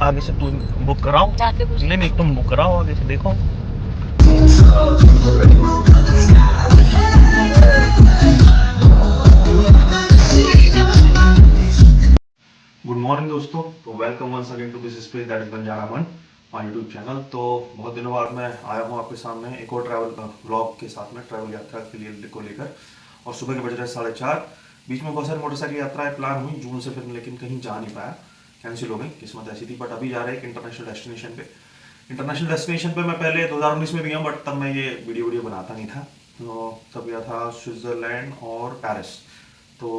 आगे से तू बुक कराओ। नहीं नहीं तुम बुक कराओ आगे से, देखो। गुड मॉर्निंग दोस्तों, तो welcome once again to this space that is Banjara man my YouTube channel. तो बहुत दिनों बाद मैं आया हूँ आपके सामने एक और ट्रैवल व्लॉग के साथ में, ट्रैवल यात्रा के लिए को लेकर। और सुबह के बज रहे 4:30। बीच में बहुत सारी मोटरसाइकिल यात्राएं प्लान हुई जून से, फिर लेकिन कहीं जा नहीं पाया, कैंसिल हो गई, किस्मत ऐसी थी। बट अभी जा रहे हैं एक इंटरनेशनल डेस्टिनेशन पे। इंटरनेशनल डेस्टिनेशन पे मैं पहले 2019 में भी हूँ, बट तब मैं ये वीडियो बनाता नहीं था। तो तब गया था स्विट्ज़रलैंड और पेरिस। तो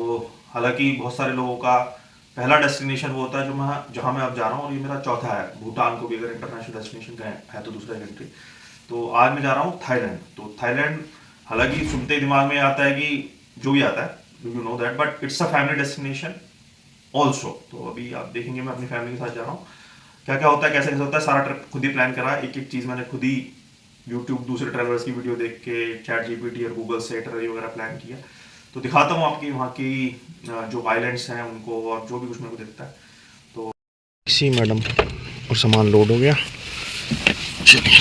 हालांकि बहुत सारे लोगों का पहला डेस्टिनेशन वो होता है जहाँ मैं अब जा रहा हूँ, और ये मेरा चौथा है। भूटान को भी अगर इंटरनेशनल डेस्टिनेशन का है तो दूसरा कंट्री। तो आज मैं जा रहा हूँ थाईलैंड। तो थाईलैंड हालांकि सुनते ही दिमाग में आता है कि जो भी आता है you know that, but it's a family destination also. तो अभी आप देखेंगे मैं अपनी फैमिली के साथ जा रहा हूँ। क्या क्या होता है, कैसे कैसे होता है, सारा ट्रिप खुद ही प्लान करा है। एक एक चीज़ मैंने खुद ही यूट्यूब दूसरे ट्रैवलर्स की वीडियो देख के, चैट जीपीटी और गूगल से इटररी वगैरह प्लान किया। तो दिखाता हूँ आपकी वहाँ की जो आइलैंड्स हैं उनको, और जो भी कुछ मेरे को दिखता है। तो इसी मैडम और सामान लोड हो गया। चलिए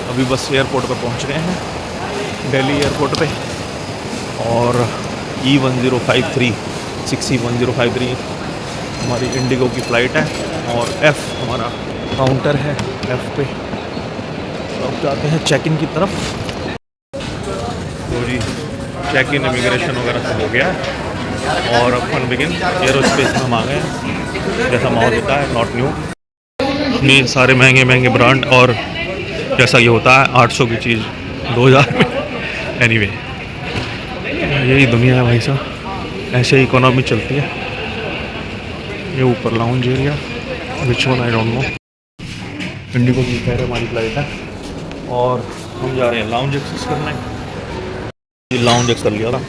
अभी बस एयरपोर्ट पर पहुँच गए हैं, दिल्ली एयरपोर्ट पे। और E1053 6E1053 हमारी इंडिगो की फ़्लाइट है, और F हमारा काउंटर है। F पे अब जाते हैं चेक इन की तरफ। तो जी चेक इन इमिग्रेशन वगैरह सब हो गया है, और अब फन बिगिन। एयरोस्पेस में हम आ गए हैं, जैसा माहौल होता है नॉट न्यू। ये सारे महंगे महंगे ब्रांड, और जैसा ये होता है 800 की चीज़ 2000 में। एनीवे यही दुनिया है भाई साहब, ऐसे ही इकोनॉमी चलती है। ये ऊपर lounge area, which one I don't know. Indigo की खैर हमारी फ्लाइट है, और हम जा रहे हैं लाउंज एक्सेस करने। ये लाउंज एक्सेस कर लिया था,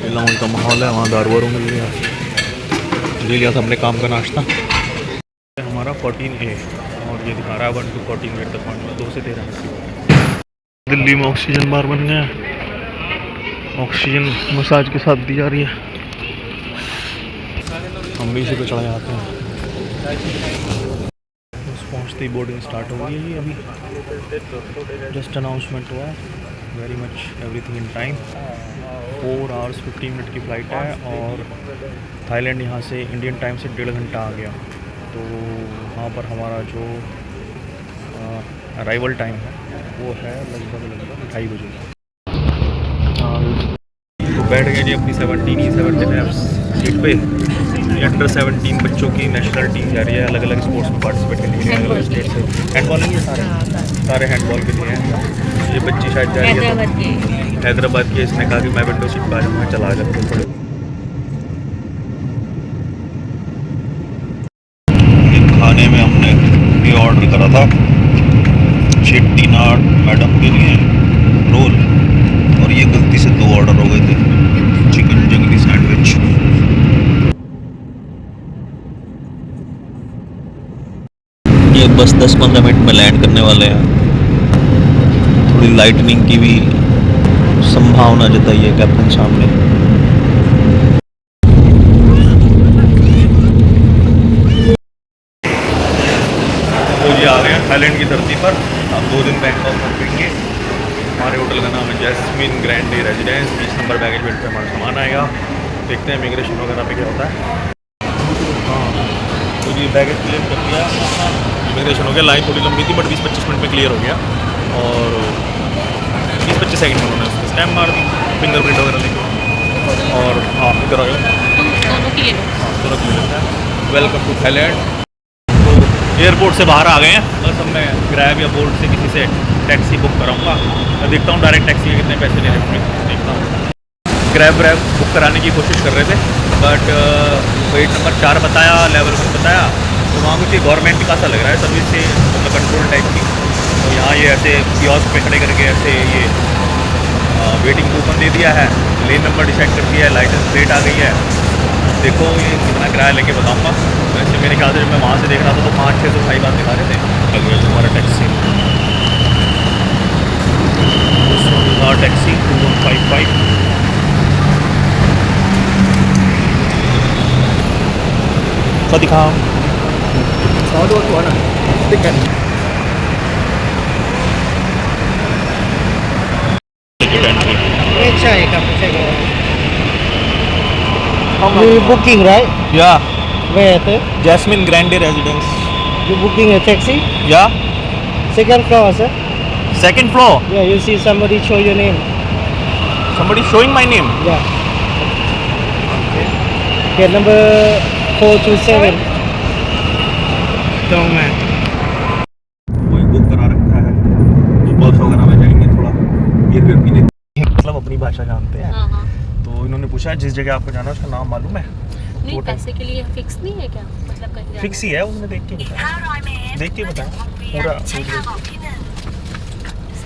ये लाउंज का माहौल है। वहाँ दारू वारू मिल गया, ले लिया था अपने काम का नाश्ता। हमारा 14A, और ये दिखा रहा है 1 to 14 मिनट तक पहुँचना, 2 से 13 मिनट की। दिल्ली में ऑक्सीजन बार बन गया, ऑक्सीजन मसाज के साथ दी जा रही है। हम भी इसी पे चढ़ जाते हैं। पहुँचते ही बोर्डिंग स्टार्ट हो गई है। ये अभी जस्ट अनाउंसमेंट हुआ है, very much everything in time. 4 hours 15 minute की फ़्लाइट है, और थाईलैंड यहाँ से इंडियन टाइम से 1.5 घंटा आ गया। तो वहाँ पर हमारा जो अराइवल टाइम है वो है लगभग 2:30 बजे। तो बैठ गए जी अपनी 17 सीट पे। अंडर 17 बच्चों की नेशनल टीम जा रही है अलग अलग स्पोर्ट्स में पार्टिसिपेट करने के लिए, अलग अलग स्टेट से। हैंडबॉल है, सारे हैंडबॉल के लिए हैं। ये बच्ची शायद जा रही है हैदराबाद की। इसने कहा कि मैं विंडो सीट पर आ जाऊँगा, चला जाते। खाने में हमने ये ऑर्डर करा था चेट्टीनाड मैडम के लिए रोल, और ये गलती से 2 ऑर्डर हो गए थे, चिकन जंगली सैंडविच। ये बस 10-15 मिनट में लैंड करने वाले हैं। थोड़ी लाइटनिंग की भी संभावना जताई है कैप्टन साहब ने। तो ये आ गए हैं थाईलैंड की धरती पर। हम 2 दिन बैंकॉक में रुकेंगे। हमारे होटल का नाम है जैस्मिन ग्रैंड डे रेजिडेंस। 20 नंबर बैगेज बेल्ट पे हमारा सामान आएगा। देखते हैं इमिग्रेशन वगैरह पे क्या होता है। हाँ तो ये बैगेज क्लियर कर दिया, इमिग्रेशन हो गया। लाइन थोड़ी लंबी थी, बट 20-25 मिनट में क्लियर हो गया, और 20-25 सेकंड में उन्होंने उसको स्टैम्प मार दी, फिंगरप्रिंट वगैरह लेके। और हाँ इधर आ गए, हाँ दोनों क्लियर है। Welcome to Thailand. एयरपोर्ट से बाहर आ गए हैं, बस अब मैं ग्रैब या बोल्ट से किसी से टैक्सी बुक कराऊंगा। मैं देखता हूँ डायरेक्ट टैक्सी के कितने पैसे ले रहे हैं, देखता हूँ। ग्रैब बुक कराने की कोशिश कर रहे थे, बट वेट नंबर 4 बताया, लेवल 1 बताया। तो वहाँ कुछ गवर्नमेंट का सा लग रहा है सर्विस से, मतलब कंट्रोल टाइप की। तो यहाँ ये ऐसे कियोस्क पे खड़े करके ऐसे ये वेटिंग कूपन दे दिया है, लेन नंबर डिसाइड कर दिया है, लाइसेंस प्लेट आ गई है। देखो ये कितना किराया लेके बताऊँगा। वैसे मेरे ख्याल से जब मैं वहाँ से देख रहा था तो 500-600 भाई बात दिखा रहे थे। लग गया हमारा taxi, taxi 2155। สวัสดีครับ ขอดูตั๋วหน่อยติ๊กกัน ไม่ใช่ครับไม่ใช่ครับYou booking right? Yeah, Where sir? Jasmine Grande Residence. You booking a taxi? Yeah, Second floor sir? second floor. Yeah, you see somebody show your name. Somebody showing my name. Yeah. Gate number 427. Strong man. वही book करा रखा है तो बस वगैरह में जाएंगे थोड़ा बियर बियर पीने मतलब अपनी भाषा जानते हैं हाँ हाँ तो इन्होंने पूछा जिस जगह आपको जाना है उसका नाम मालूम है नहीं होटल। पैसे के लिए फिक्स नहीं है क्या मतलब कहीं जाना फिक्स ही है उन्होंने देख के बताया पूरा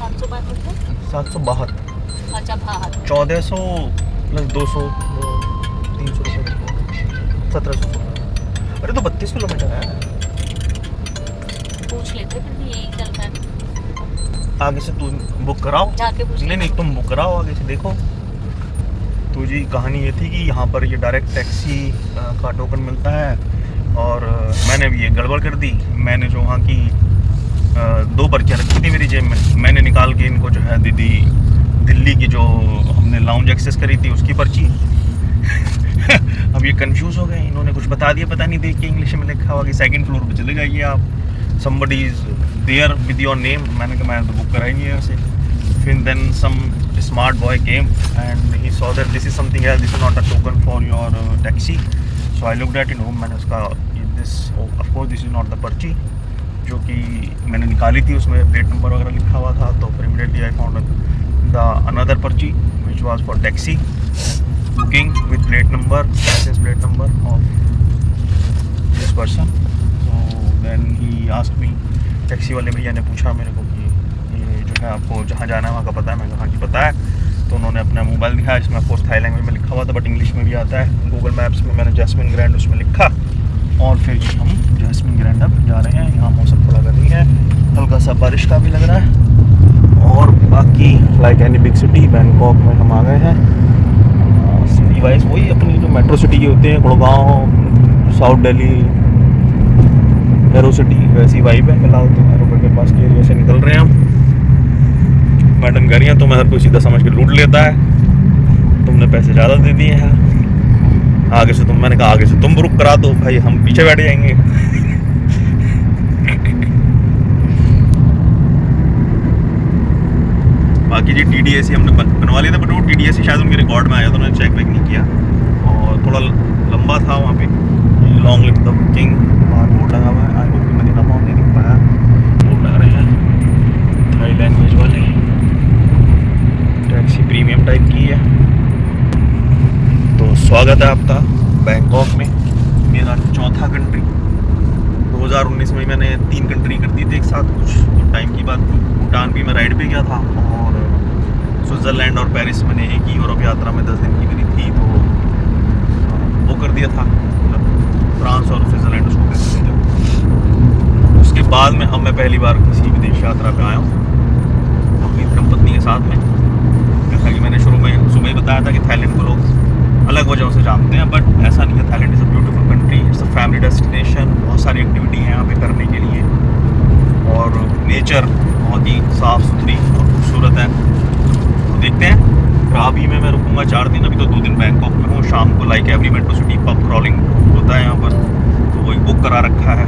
700 बात मतलब 762 अच्छा बाहर 1400 प्लस 200 300 रुपये 1700 अरे तो 32 किलोमीटर है पूछ लेते फिर भी यही चलता है आगे से तुम बुक कराओ जाके पूछ नहीं नहीं तुम बुक कराओ आगे से देखो तो जी कहानी ये थी कि यहाँ पर ये डायरेक्ट टैक्सी का टोकन मिलता है और मैंने भी ये गड़बड़ कर दी मैंने जो वहाँ की 2 पर्चियाँ रखी थी मेरी जेब में मैंने निकाल के इनको जो है दीदी दिल्ली की जो हमने लाउंज एक्सेस करी थी उसकी पर्ची अब ये कंफ्यूज हो गए इन्होंने कुछ बता दिया पता नहीं देख के इंग्लिश में लिखा हुआ कि सेकंड फ्लोर पे चले जाइए आप somebody is there with your name मैंने कहा मैंने तो बुक कराई नहीं है ऐसे फिर then some smart boy came and he saw that this is something else this is not a token for your taxi so I looked at it मैंने उसका this of course this is not the पर्ची जो कि मैंने निकाली थी उसमें plate number वगैरह लिखा हुआ था तो फिर immediately I found the another पर्ची which was for taxi booking with plate number license plate number of this person so then he asked me taxi वाले भैया ने पूछा मेरे को कि ये जो है आपको जहाँ जाना है वहाँ का पता है मैंने कहा हाँ जी पता है तो उन्होंने अपना मोबाइल दिखाया जिसमें ऑफकोर्स थाई लैंग्वेज में लिखा हुआ था बट इंग्लिश में भी आता है गूगल मैप्स में मैंने जैस्मिन ग्रैंड उसमें लिखा और फिर ये हम जैस्मिन ग्रैंड अब जा रहे हैं यहाँ मौसम थोड़ा गर्मी है हल्का सा बारिश का भी लग रहा है और बाकी like any big city Bangkok में हम आ गए हैं सिटी वाइज वही अपनी जो मेट्रो सिटी के होते हैं Gurgaon south Delhi arrow city वैसी वाइब है फिलहाल तो एयरपोर्ट के पास के एरिया से निकल रहे हैं हम मैडम कह रही हैं तो मैं हर कोई सीधा समझ के लूट लेता है तुमने पैसे ज़्यादा दे दिए हैं आगे से तुम मैंने कहा आगे से तुम रुक करा दो भाई हम पीछे बैठ जाएंगे बाकी जी TDS हमने बनवा लिया था बट वो TDS शायद उनके रिकॉर्ड में आया तो उन्होंने चेक बैक नहीं किया और थोड़ा लंबा था वहाँ पे लॉन्ग लिव द बुकिंग वहाँ बोर्ड लगा हुआ है आई होप कि मैंने नाम नहीं दिख पाया बोर्ड लग रहे हैं थाई लैंग्वेज वाले टैक्सी प्रीमियम टाइप की है तो स्वागत है आपका बैंकॉक में मेरा चौथा कंट्री 2019 में मैंने 3 कंट्री कर दी थी एक साथ कुछ टाइम की बात थी भूटान भी मैं राइड पे गया था और स्विट्ज़रलैंड और पेरिस मैंने एक ही यूरोप यात्रा में 10 दिन की मेरी थी तो वो कर दिया था मतलब फ्रांस और स्विट्ज़रलैंड उसको कर दिया था उसके बाद में अब मैं पहली बार किसी विदेश यात्रा पे आया हूँ अपनी धर्मपत्नी के साथ में जैसा कि मैंने शुरू में सुबह ही बताया था कि थाईलैंड को लोग अलग वजहों से जानते हैं बट ऐसा नहीं है Thailand is a beautiful country it's a family destination बहुत सारी एक्टिविटी हैं यहाँ पे करने के लिए और नेचर बहुत ही साफ़ सुथरी और खूबसूरत है तो देखते हैं अभी में मैं रुकूंगा 4 दिन अभी तो 2 दिन बैंकॉक में हूँ शाम को like every metro city pub crawling होता है यहाँ पर तो वही बुक करा रखा है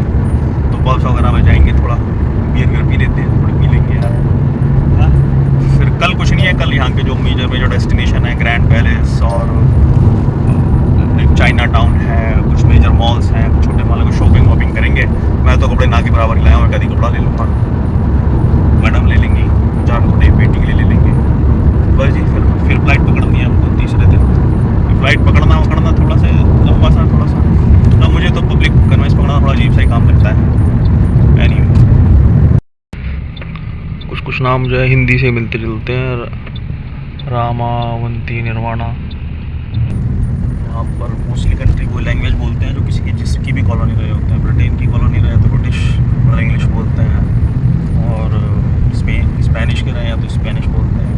तो पब्स वगैरह में जाएंगे थोड़ा बियर पी लेते हैं थोड़ी पी लेंगे यार हाँ फिर कल कुछ नहीं है कल यहाँ के जो मेजर डेस्टिनेशन है ग्रैंड पैलेस और चाइना टाउन है कुछ मेजर मॉल्स हैं कुछ छोटे मॉल को शॉपिंग वॉपिंग करेंगे मैं तो कपड़े ना के बराबर लाया हूँ कभी कपड़ा ले लूँगा मैडम ले लेंगी 4 कपड़े बेटी के लिए ले लेंगे बस जी फिर फ्लाइट पकड़नी है हमको तीसरे दिन फ्लाइट पकड़ना थोड़ा सा लंबा सा थोड़ा सा अब मुझे तो पब्लिक कन्वेंस पकड़ना थोड़ा अजीब सा ही काम लगता है एनीवे कुछ नाम जो है हिंदी से मिलते जुलते हैं रामावंती निर्वाणा यहाँ पर मोस्टली कंट्री कोई लैंग्वेज बोलते हैं जो जिसकी भी कॉलोनी रहे होते हैं ब्रिटेन की कॉलोनी रहे तो ब्रिटिश मतलब इंग्लिश बोलते हैं और स्पेनिश के रहे हैं तो स्पेनिश बोलते हैं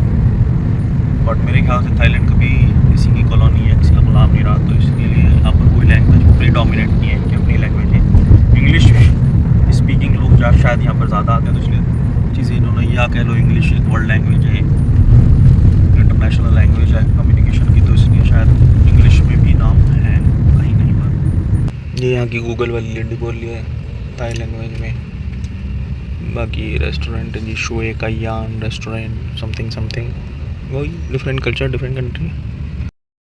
बट मेरे ख्याल से थाईलैंड कभी किसी की कॉलोनी या किसी का गुलाम नहीं रहा तो इसके लिए यहाँ पर कोई लैंग्वेज प्रीडोमिनेट नहीं है कि अपनी लैंग्वेज या कह लो इंग्लिश एक वर्ल्ड लैंग्वेज है, इंटरनेशनल लैंग्वेज है कम्युनिकेशन की, तो इसलिए शायद इंग्लिश में भी नाम है कहीं कहीं पर। ये यहाँ की गूगल वाली लेडी बोल रही है थाई लैंग्वेज में। बाकी रेस्टोरेंट जी शोए कायान रेस्टोरेंट समथिंग समथिंग, वही डिफरेंट कल्चर डिफरेंट कंट्री।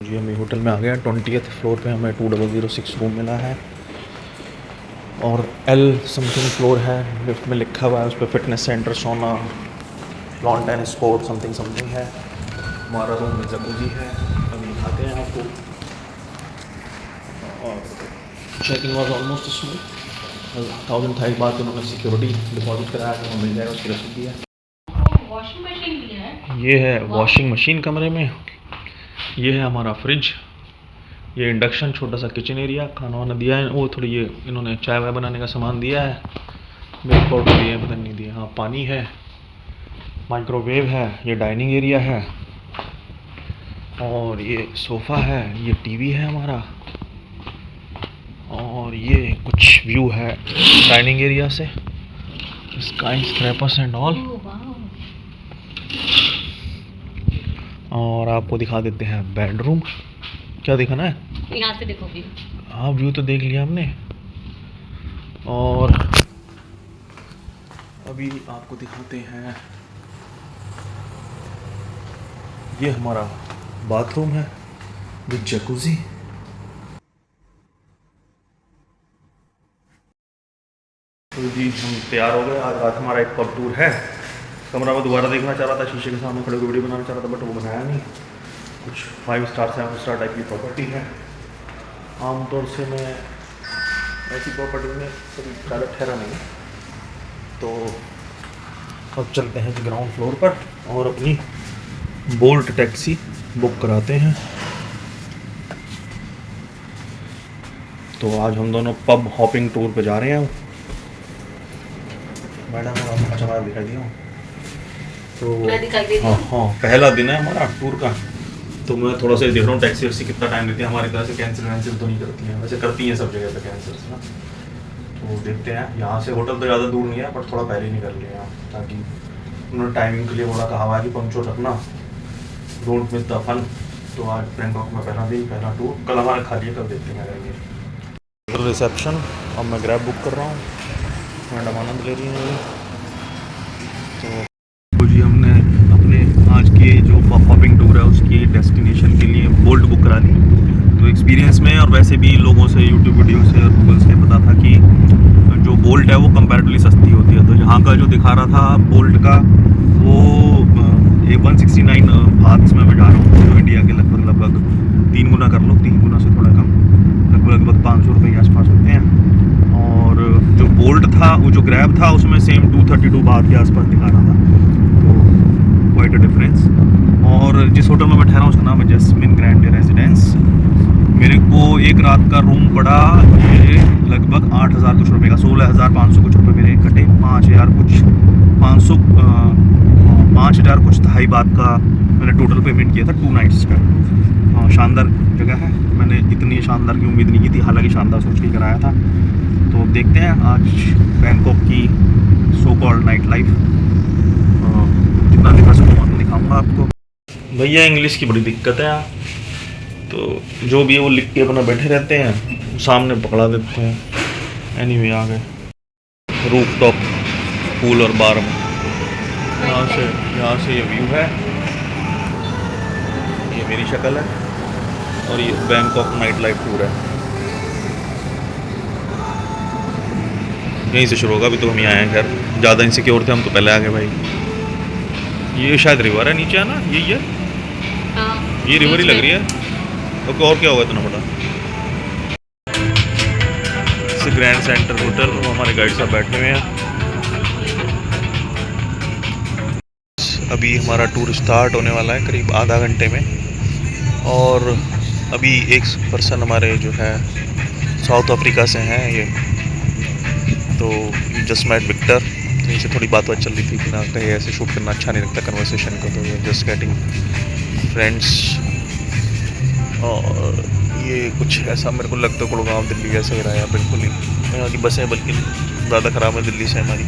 जी हमें होटल में आ गया, 20th फ्लोर पे हमें 2006 रूम मिला है और L समथिंग फ्लोर है। लिफ्ट में लिखा हुआ है उस पर फिटनेस सेंटर, सोना, lawn tennis court something something है। हमारा रूम में जकूजी है, अभी दिखाते हैं आपको। और checking was almost smooth. 1000 Thai बात उन्होंने सिक्योरिटी डिपॉजिट कराया कि हमें मिल जाएगा, उसकी रसीद दी है। वॉशिंग मशीन भी है। ये है वॉशिंग मशीन कमरे में। ये है हमारा फ्रिज। ये इंडक्शन, छोटा सा किचन एरिया, खाना वाना दिया है। वो थोड़ी ये इन्होंने चाय वाय बनाने का सामान दिया है, मिल्क पाउडर दिया है, पता नहीं दिया। हाँ पानी है, माइक्रोवेव है, ये डाइनिंग एरिया है और ये सोफ़ा है, ये टीवी है हमारा और ये कुछ व्यू है डाइनिंग एरिया से, स्काई स्क्रैपर्स एंड ऑल। ओह वाह। और आपको दिखा देते हैं बेडरूम। क्या दिखाना है? यहाँ से देखोगे। हाँ व्यू तो देख लिया हमने। और अभी आपको दिखाते हैं, ये हमारा बाथरूम है विद जकूजी। तो जी हम तैयार हो गए। आज रात हमारा एक पब टूर है। कमरा में दोबारा देखना चाह रहा था, शीशे के सामने खड़े होकर वीडियो बनाना चाह रहा था, बट वो बनाया नहीं। कुछ 5 स्टार 7 स्टार टाइप की प्रॉपर्टी है। आमतौर से मैं ऐसी प्रॉपर्टी में कभी ज़्यादा ठहरा नहीं, तो अब चलते हैं ग्राउंड फ्लोर पर और अपनी बोल्ट टैक्सी बुक कराते हैं। तो आज हम दोनों पब हॉपिंग टूर पे जा रहे हैं। मैडम और आपको अच्छा मैं दिखाई दिया हूँ तो मैं दिखाई दे रही हाँ हूँ। हाँ पहला दिन है हमारा टूर का, तो मैं थोड़ा सा देख रहा हूँ टैक्सी वैक्सी कितना टाइम लेती है। हमारी तरह से कैंसिल वैंसिल तो नहीं करती हैं, वैसे करती हैं सब जगह पे कैंसिल ना। तो देखते हैं, यहाँ से होटल तो ज़्यादा दूर नहीं है पर थोड़ा पहले नहीं कर लिया, ताकि उन्होंने टाइमिंग के लिए बोला, कहा हुआ है कि पंक्चुअल रखना, डोंट मिस द फन। तो आज बैंकॉक में पहला दिन पहला टूर, कल हमारा खाली है, कल देखते हैं आएंगे। रिसेप्शन अब मैं ग्रैब बुक कर रहा हूँ, मैडम आनंद ले रही हैं। तो जी हमने अपने आज की जो पॉपिंग टूर है उसकी डेस्टिनेशन के लिए बोल्ट बुक करा ली। तो एक्सपीरियंस में और वैसे भी लोगों से यूट्यूब वीडियो से और गूगल से पता था कि जो बोल्ट है वो कंपैरेटिवली सस्ती होती है। तो यहाँ का जो दिखा रहा था बोल्ट का वो 169 हाथ्स में मैं जा रहा हूँ, जो इंडिया के लगभग 3 गुना कर लो, 3 गुना से थोड़ा कम, लगभग 500 रुपये के आसपास होते हैं। और जो बोल्ट था, वो जो ग्रैब था, उसमें सेम 232 बात के आसपास दिखा रहा था, तो क्वाइट अ डिफरेंस। और जिस होटल में मैं ठहरा हूँ उसका नाम है जैस्मिन ग्रैंड रेजिडेंस। मेरे को एक रात का रूम पड़ा ये लगभग 8,000 कुछ रुपये का, 16,500 कुछ रुपये मेरे कटे, 5,000 कुछ थाई बात का मैंने टोटल पेमेंट किया था 2 नाइट्स का। शानदार जगह है, मैंने इतनी शानदार की उम्मीद नहीं की थी, हालांकि शानदार सोच के कराया था। तो देखते हैं आज बैंकॉक की सो कॉल्ड नाइट लाइफ, जितना दिखा सकूँ मैं दिखाऊंगा आपको। भैया इंग्लिश की बड़ी दिक्कत है, तो जो भी है वो लिख के अपना बैठे रहते हैं, सामने पकड़ा देते हैं। एनीवे आ गए रूफ टॉप पूल और बार में। यहाँ से ये व्यू है, ये मेरी शक्ल है और ये बैंकॉक नाइट लाइफ टूर है। यहीं से शुरू होगा, अभी तो हम यहाँ आए हैं, खैर ज़्यादा इनसिक्योर थे हम तो पहले आ गए भाई। ये शायद रिवर है नीचे, है ना? यही है, हाँ, ये रिवर ही लग रही है। ओके, और क्या होगा इतना बड़ा? इसे ग्रैंड सेंटर होटल, वो हमारे गाइड साहब बैठे हुए हैं। अभी हमारा टूर स्टार्ट होने वाला है करीब आधा घंटे में, और अभी एक पर्सन हमारे जो है साउथ अफ्रीका से हैं ये, तो जस्ट मेट विक्टर। तो इनसे थोड़ी बात चल रही थी कि ना कहीं ऐसे शूट करना अच्छा नहीं लगता कन्वर्सेशन को, तो ये जस्ट गेटिंग फ्रेंड्स। और ये कुछ ऐसा मेरे को लगता है गुड़गांव दिल्ली जैसा ही रहा है, बिल्कुल ही यहाँ की बसें बल्कि ज़्यादा ख़राब है दिल्ली से हमारी।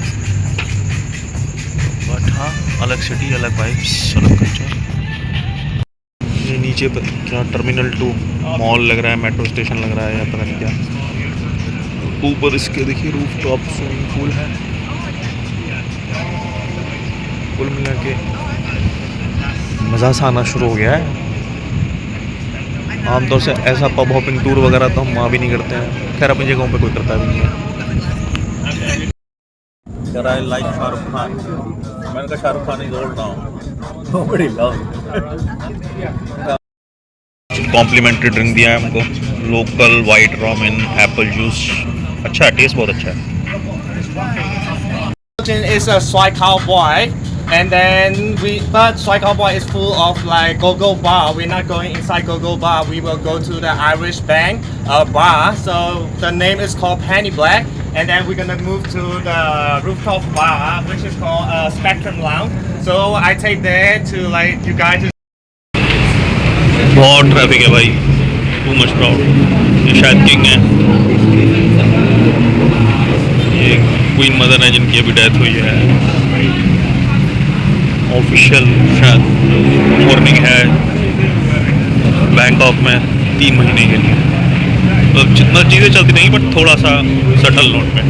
बट हाँ अलग सिटी, अलग वाइब्स, अलग कल्चर। ये नीचे पर क्या टर्मिनल 2 मॉल लग रहा है, मेट्रो स्टेशन लग रहा है या पता नहीं क्या। ऊपर इसके देखिए रूफ टॉप स्विमिंग पूल है। कुल मिला के मज़ा सा आना शुरू हो गया है। आमतौर से ऐसा पब हॉपिंग टूर वगैरह तो हम वहाँ भी नहीं करते हैं, खैर अपनी जगहों पे कोई करता भी नहीं है। लाइक शाहरुख खान, मैंने कहा Shahrukh Khan is old now, nobody love. Complimentary drink दिया है हमको, local white rum in apple juice. अच्छा है, टेस्ट बहुत अच्छा है। It's a Soy Cowboy, and then but Soy Cowboy is full of like go-go bar. We're not going inside go-go bar. We will go to the Irish Bank bar. So the name is called Penny Black, and then we're gonna move to the rooftop bar, which is called Spectrum Lounge. So I take there to like you guys. बहुत traffic है भाई, too much crowd. ये शायद king है, ये queen mother है जिनकी अभी डेथ हुई है। ऑफिशियल शायद वार्निंग है बैंकॉक में 3 महीने के लिए, तो जितना चीज़ें चलती नहीं बट थोड़ा सा सटल नोट में।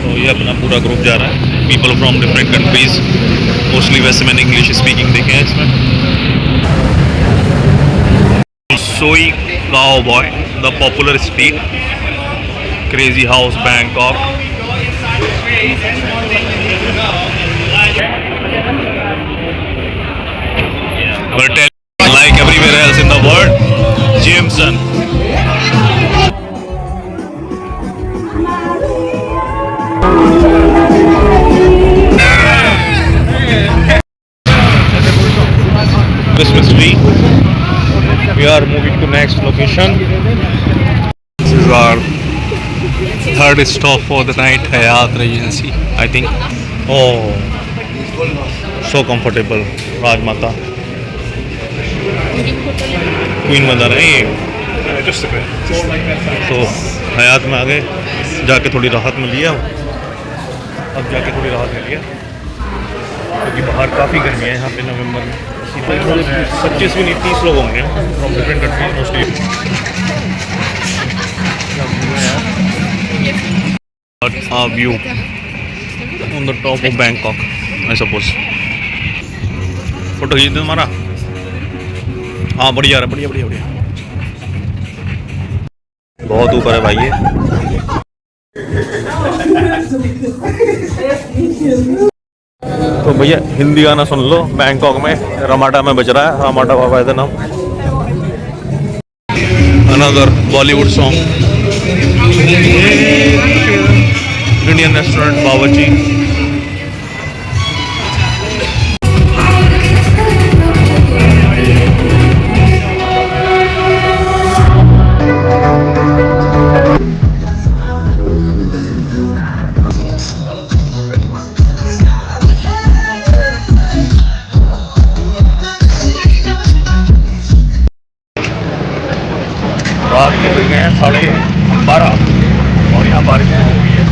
तो ये अपना पूरा ग्रुप जा रहा है, people from different countries, mostly वैसे मैंने इंग्लिश स्पीकिंग देखे हैं इसमें। Soy Cowboy, the popular street, Crazy House, Bangkok. But like everywhere else in the world, Jameson. Christmas tree. We are moving to next location. This is our third stop for the night, Hyatt Regency, I think. Oh, so comfortable. Rajmata, Queen Mother है ये। तो हयात में आ गए, जाके थोड़ी राहत मिली है। अब जाके थोड़ी राहत मिली है क्योंकि बाहर काफ़ी गर्मी है यहाँ पे नवंबर में। 25 भी नहीं 30 लोग होंगे from different countries mostly. A view on the top of Bangkok, I suppose. Photo खींच दे हमारा। हाँ बढ़िया रहा, बढ़िया बढ़िया बढ़िया। बहुत ऊपर है भाई ये। तो भैया हिंदी गाना सुन लो, बैंकॉक में रमाडा में बज रहा है, रमाडा बाबा है नाम। Another Bollywood song, Indian restaurant बावर्ची। रात के बज गए हैं 12:30 और यहाँ बारिश हो गई है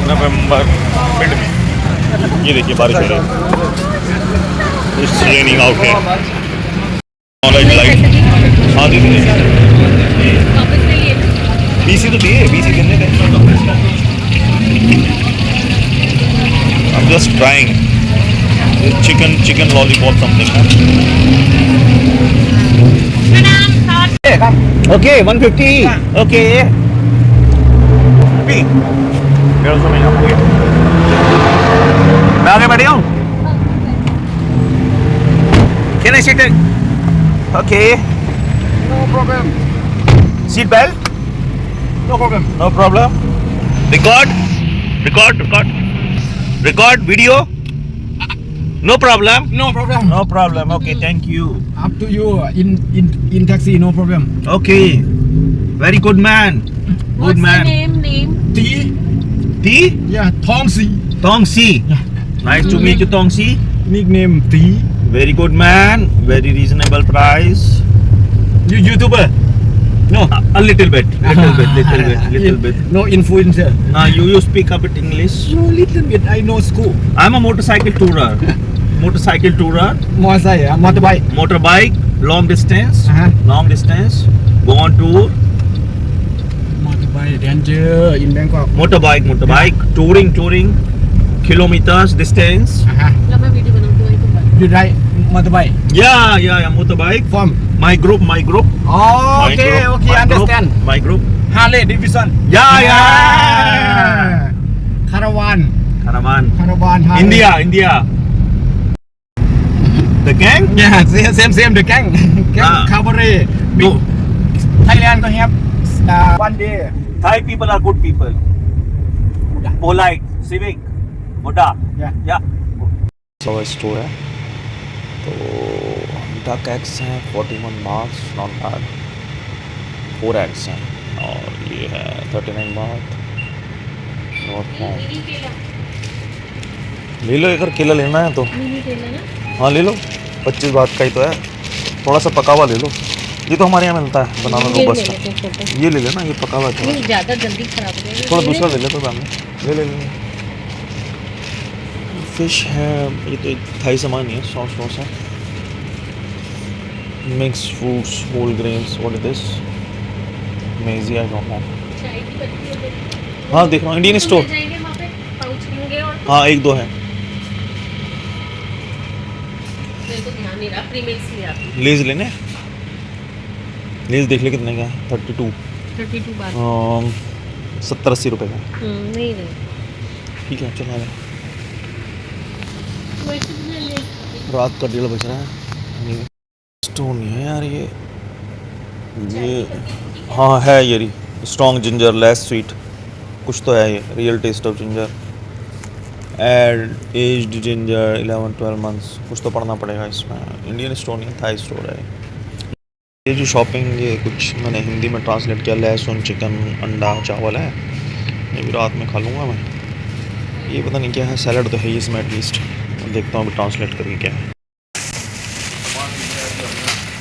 नवंबर मिड में। ये देखिए बारिश हो रही है, इट्स रेनिंग आउट है। लाइट हाँ दीदी बीसी तो दिए, बीसी देने थे। I am just trying chicken lollipop something. Okay, 150. Okay. मैं आगे बैठ हूँ। Can I sit? Okay. No problem. Seat belt? No problem. No problem. Record video? No problem. No problem. No problem. Okay, thank you. Up to you. In taxi, no problem. Okay. Very good man. Good man. Name? T. T? Yeah, Tong Si. Tong Si. Nice to meet you, Tong Si. Nickname T. Very good man. Very reasonable price. You YouTuber? No. A little bit. Little bit. No influencer. You speak a bit English. No, little bit. I know school. I'm a motorcycle tourer. Motorbike. Motorbike, long distance. Uh-huh. Long distance. Go on tour. Motorbike ranger in Bangkok. Motorbike. Touring. Kilometers distance. Uh-huh. लो मैं video बनाऊँ तो वही तुम बना You ride motorbike Yeah. Motorbike. from? My group. Oh, My okay, group, okay, my understand. Group, my group. Harley Davidson. Yeah. Caravan. Caravan. Harley. India. The gang? Yeah, same. The gang. Ah. Cabaret. No. Thailand ko have one day. Thai people are good people. Polite, civic, Buddha. Yeah. So store है तो duck eggs हैं 41 bath, not bad. 4 eggs हैं और ये है 39 bath. Not bad. Mini केला ले लो, एक और केला लेना है तो मिनी केला ना हाँ ले लो, 25 बात का ही तो है। थोड़ा सा पका हुआ ले लो, ये तो हमारे यहाँ मिलता है बनाना ये रोबस्ट ले लेते हैं छोटा। ये ले लेना, ये पका हुआ है नहीं ज़्यादा जल्दी खराब हो जाएगा थोड़ा दूसरा ले ले तो सामने ले फिश है, ये तो थाई सामान ही है, सॉस है। Mix fruits, whole grains, what is this? मेजी, आई डोंट नो। चाय की पत्ती है देखो। हाँ देख रहा हूँ, इंडियन तो स्टोर। मिल जाएंगे वहाँ पे पाउच होंगे और हाँ 1-2 है। मेरे को ध्यान नहीं रहा प्रीमिक्स लिया आपने लेज लेने, लेज देख ले कितने का है। 32 बार 70-80 रुपए का। नहीं नहीं ठीक है चला ले। वैसे भी मैं ले रात का 1:30 बज रहा है। स्टोर नहीं है यार ये हाँ है ये रही, स्ट्रॉन्ग जिंजर लेस स्वीट, कुछ तो है ये, real taste of ginger and aged ginger 11-12 months, कुछ तो पढ़ना पड़ेगा इसमें। इंडियन स्टोर नहीं, थाई स्टोर है ये। जो शॉपिंग ये कुछ मैंने हिंदी में ट्रांसलेट किया, लहसुन, चिकन, अंडा, चावल है, ये भी रात में खा लूँगा मैं। ये पता नहीं क्या है, सैलड तो है ही इसमें एटलीस्ट, देखता हूँ अभी ट्रांसलेट करके क्या है।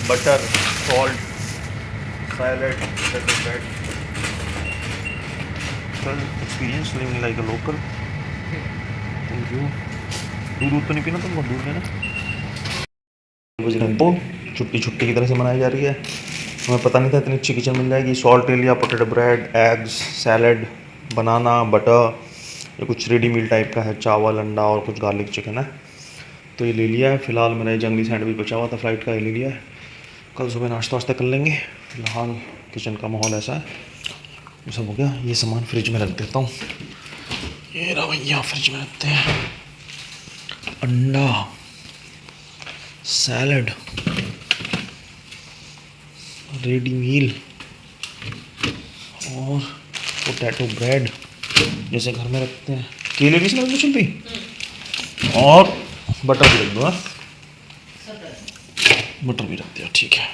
Butter, salt, salad, bread. Experience living like a local. Thank you. दूध तो नहीं पीना तुमको, दूध लेना। तो छुट्टी की तरह से मनाई जा रही है, हमें पता नहीं था इतनी अच्छी किचन मिल जाएगी। सॉल्ट ले लिया, पोटैटो ब्रेड, एग्स, सैलड, बनाना, बटर, ये कुछ रेडी मील टाइप का है, चावल, अंडा और कुछ गार्लिक चिकन है, तो ये ले लिया है। फ़िलहाल मेरा ये जंगली सैंडविच बचा हुआ था फ्लाइट का, ये ले लिया है। कल सुबह नाश्ता वाश्ता कर लेंगे। फ़िलहाल किचन का माहौल ऐसा है, ये सब हो गया। ये सामान फ्रिज में रख देता हूँ, ये रहा भैया, फ्रिज में रखते हैं। अंडा, सैलड, रेडी मील और पोटैटो ब्रेड जैसे घर में रखते हैं। केले भी इसमें कुछ भी, और बटर भी रख दो। बटर भी रख दिया, ठीक है।